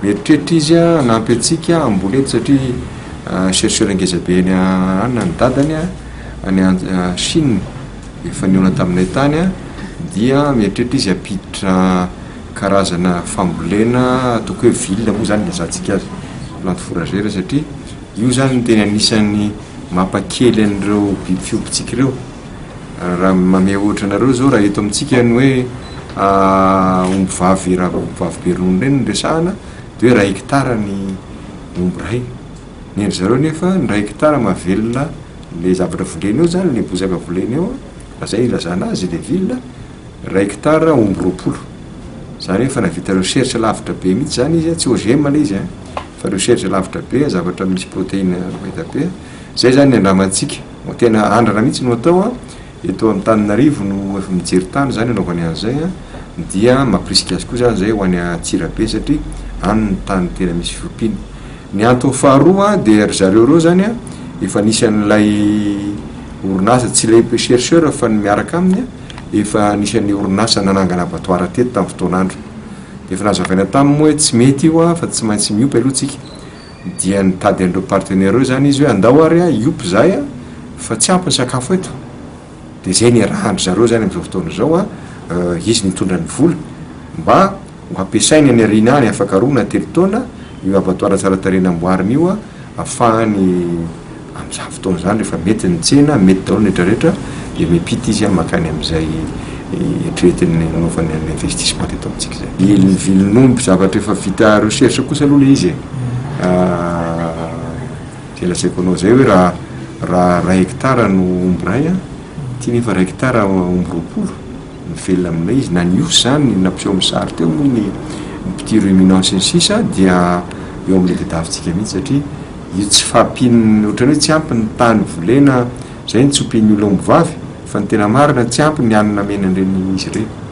mieritreritra izy a nampy antsika ambolety satria chercheur-ngeza be any anina ny dadany any Chine efa niona taminay tany dia mieritreritra izy apiditra karazana fambolena ataoko hoe ville moa zany lazatsika azy plante fourragère satria io zany ny tena anisan'ny mampakely an'ireo biby fiompitsika ireo raha mame ohatra anareo zao raha eto amintsika ny hoe omby vavy raha omby vavy be ronono reny ny resahana de hoe 1 hectare ny omby ray ny zareo nefa ny 1 hectare mahavelona le zavatra voleny eo zany le bozaka voleny eo zay ilazana azy le ville 1 hectare omby 20 zany efa navita recherche lavitra be mihitsy zany izy tsy OGM le izy fa recherche lavitra be zavatra misy protéine mahita be zay zany ny andramantsika tena andrana mihitsy no atao eto amin'ny Tananarivo no efa mijery tany zany anaovany an'izay dia mampirisika azy koa zany zay ho any Antsirabe satria any ny tany tena misy fiompiana ny antony faharoa dia ry zareo reo zany efa nisy an'ilay orinasa tsy lehibe chercheur fa ny miaraka aminy efa anisan'ny orinasa nanangana abattoir teto tamin'ny fotoan'andro efa nazavaina tamin'ny hoe tsy mety io fa tsy maintsy miompy aloha tsika dia nitady an'ireo partenaire eo zany izy hoe andao ary iompy zay fa tsy ampy ny sakafo eto de zay ny rahandry zareo zany amin'izao fotoana zao izy nitondra ny vola mba ho ampiasainy any arina any afaka roa na 3 taona io abattoir tsara tarena amboariny io ahafahany amin'izany fotoana zany rehefa mety ny tsena mety daholo ny rehetrarehetra de miampita izy makany amin'izay etretiny nanaovany investissement teto amintsika zay ny vilon'omby zavatra efa vita recherche kosa aloha le izy zay lazaiko anao zay hoe raha 1 hectare no omby ray ty nefa 1 hectare omby 20 mivelona amin'ilay izy na niosy zany nampiseho amin'ny sary teo moa ny petit ruminant sy ny sisa dia eo amin'le tadiavintsika mihitsy satria io tsy fampiny ohatrany hoe tsy ampy ny tany volena zay ny tsy ompian'ny olona omby vavy fa ny tena marina tsy ampy ny anina mena an'ireny izy ireny